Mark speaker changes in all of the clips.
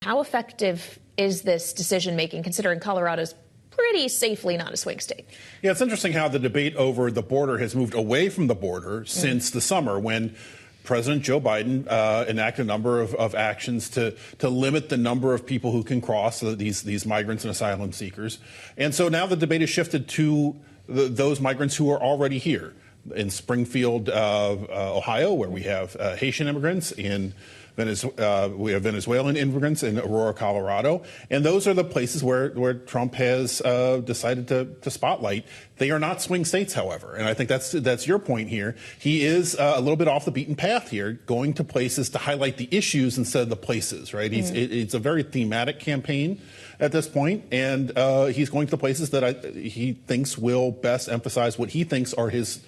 Speaker 1: How effective is this decision-making, considering Colorado's pretty safely not a swing state?
Speaker 2: Yeah, it's interesting how the debate over the border has moved away from the border since the summer, when President Joe Biden enacted a number of actions to limit the number of people who can cross, these migrants and asylum seekers. And so now the debate has shifted to those migrants who are already here. In Springfield, Ohio, where we have Haitian immigrants, in we have Venezuelan immigrants in Aurora, Colorado. And those are the places where Trump has decided to spotlight. They are not swing states, however. And I think that's your point here. He is a little bit off the beaten path here, going to places to highlight the issues instead of the places, right? It's a very thematic campaign at this point, and he's going to the places that he thinks will best emphasize what he thinks are his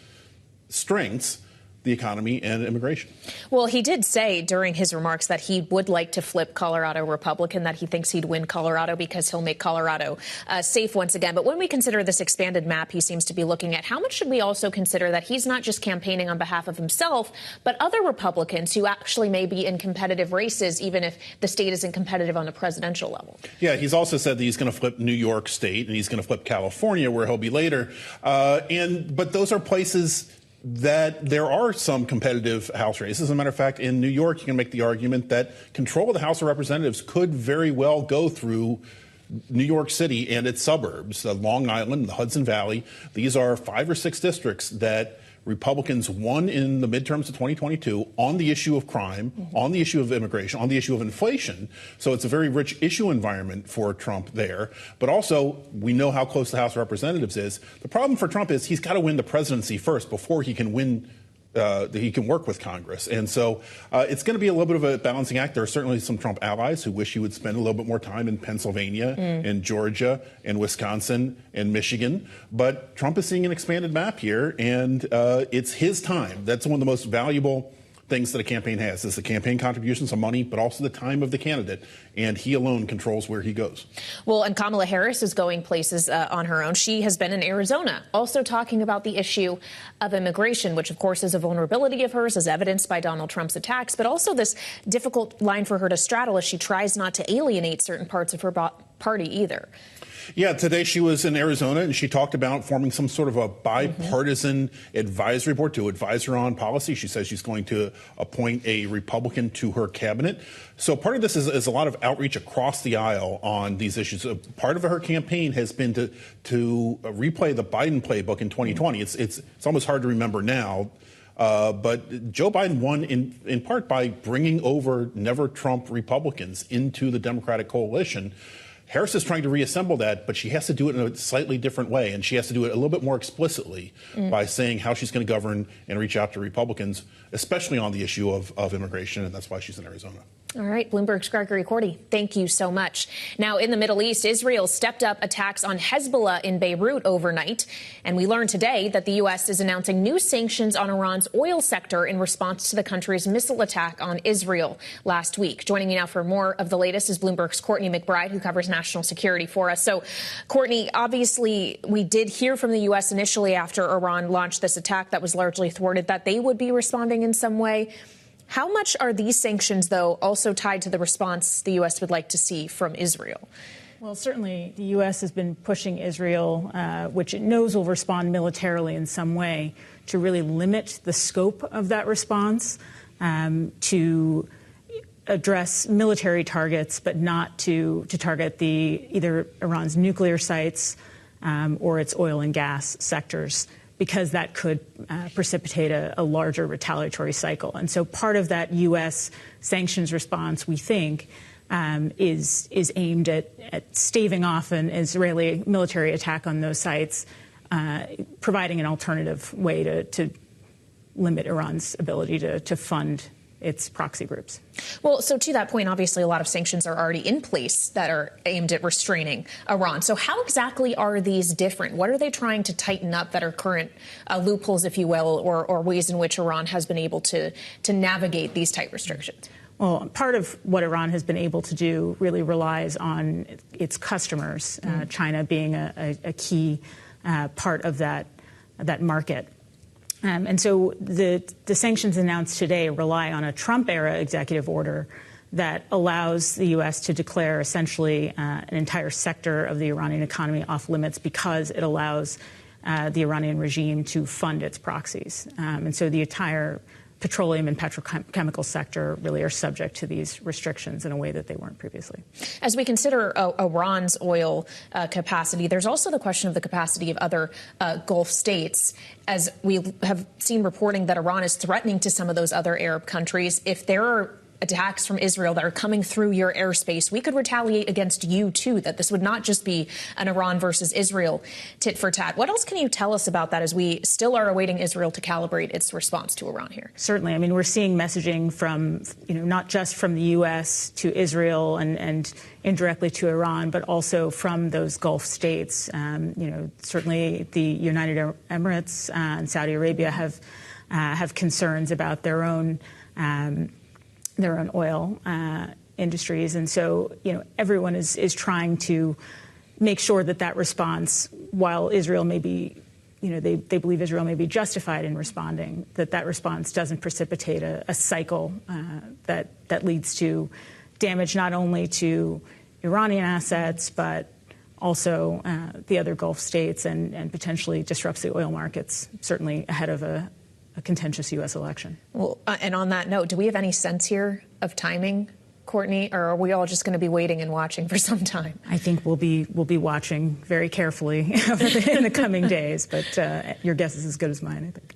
Speaker 2: strengths: the economy and immigration.
Speaker 1: Well, he did say during his remarks that he would like to flip Colorado Republican, that he thinks he'd win Colorado because he'll make Colorado safe once again. But when we consider this expanded map he seems to be looking at, how much should we also consider that he's not just campaigning on behalf of himself, but other Republicans who actually may be in competitive races, even if the state isn't competitive on a presidential level? Yeah,
Speaker 2: he's also said that he's going to flip New York State and he's going to flip California, where he'll be later. But those are places that there are some competitive House races. As a matter of fact, in New York, you can make the argument that control of the House of Representatives could very well go through New York City and its suburbs, Long Island, the Hudson Valley. These are 5 or 6 districts that Republicans won in the midterms of 2022 on the issue of crime, on the issue of immigration, on the issue of inflation. So it's a very rich issue environment for Trump there. But also, we know how close the House of Representatives is. The problem for Trump is he's got to win the presidency first before he can win. He can work with Congress. And so it's going to be a little bit of a balancing act. There are certainly some Trump allies who wish he would spend a little bit more time in Pennsylvania and Georgia and Wisconsin and Michigan. But Trump is seeing an expanded map here, and it's his time. That's one of the most valuable things that a campaign has, is the campaign contributions of money, but also the time of the candidate. And he alone controls where he goes.
Speaker 1: Well, and Kamala Harris is going places on her own. She has been in Arizona, also talking about the issue of immigration, which, of course, is a vulnerability of hers, as evidenced by Donald Trump's attacks, but also this difficult line for her to straddle as she tries not to alienate certain parts of her party either.
Speaker 2: Yeah, today she was in Arizona, and she talked about forming some sort of a bipartisan advisory board to advise her on policy. She says she's going to appoint a Republican to her cabinet. So part of this is a lot of outreach across the aisle on these issues. Part of her campaign has been to replay the Biden playbook in 2020. It's almost hard to remember now. But Joe Biden won in part by bringing over never-Trump Republicans into the Democratic coalition. Harris is trying to reassemble that, but she has to do it in a slightly different way, and she has to do it a little bit more explicitly by saying how she's going to govern and reach out to Republicans, especially on the issue of immigration, and that's why she's in Arizona.
Speaker 1: All right, Bloomberg's Gregory and Courtney, thank you so much. Now, in the Middle East, Israel stepped up attacks on Hezbollah in Beirut overnight. And we learned today that the U.S. is announcing new sanctions on Iran's oil sector in response to the country's missile attack on Israel last week. Joining me now for more of the latest is Bloomberg's Courtney McBride, who covers national security for us. So, Courtney, obviously, we did hear from the U.S. initially after Iran launched this attack that was largely thwarted that they would be responding in some way. How much are these sanctions, though, also tied to the response the U.S. would like to see from Israel?
Speaker 3: Well, certainly the U.S. has been pushing Israel, which it knows will respond militarily in some way, to really limit the scope of that response, to address military targets, but not to target either Iran's nuclear sites or its oil and gas sectors, because that could precipitate a larger retaliatory cycle. And so part of that U.S. sanctions response, we think, is aimed at staving off an Israeli military attack on those sites, providing an alternative way to limit Iran's ability to fund its proxy groups.
Speaker 1: Well, so to that point, obviously, a lot of sanctions are already in place that are aimed at restraining Iran. So how exactly are these different? What are they trying to tighten up that are current loopholes, if you will, or ways in which Iran has been able to navigate these tight restrictions?
Speaker 3: Well, part of what Iran has been able to do really relies on its customers, China being a key part of that market. And so the sanctions announced today rely on a Trump-era executive order that allows the U.S. to declare essentially an entire sector of the Iranian economy off limits because it allows the Iranian regime to fund its proxies. And so the entire petroleum and petrochemical sector really are subject to these restrictions in a way that they weren't previously.
Speaker 1: As we consider Iran's oil capacity, there's also the question of the capacity of other Gulf states. As we have seen reporting that Iran is threatening to some of those other Arab countries, if there are attacks from Israel that are coming through your airspace, we could retaliate against you, too, that this would not just be an Iran versus Israel tit for tat. What else can you tell us about that as we still are awaiting Israel to calibrate its response to Iran here?
Speaker 3: Certainly. I mean, we're seeing messaging from, not just from the U.S. to Israel and indirectly to Iran, but also from those Gulf states. Certainly the United Arab Emirates and Saudi Arabia have concerns about their own oil industries. And so, everyone is trying to make sure that response, while Israel may be, they believe Israel may be justified in responding, that response doesn't precipitate a cycle that leads to damage not only to Iranian assets, but also the other Gulf states and potentially disrupts the oil markets, certainly ahead of a contentious U.S. election.
Speaker 1: Well, and on that note, do we have any sense here of timing, Courtney, or are we all just going to be waiting and watching for some time?
Speaker 3: I think we'll be watching very carefully in the coming days, but your guess is as good as mine, I think.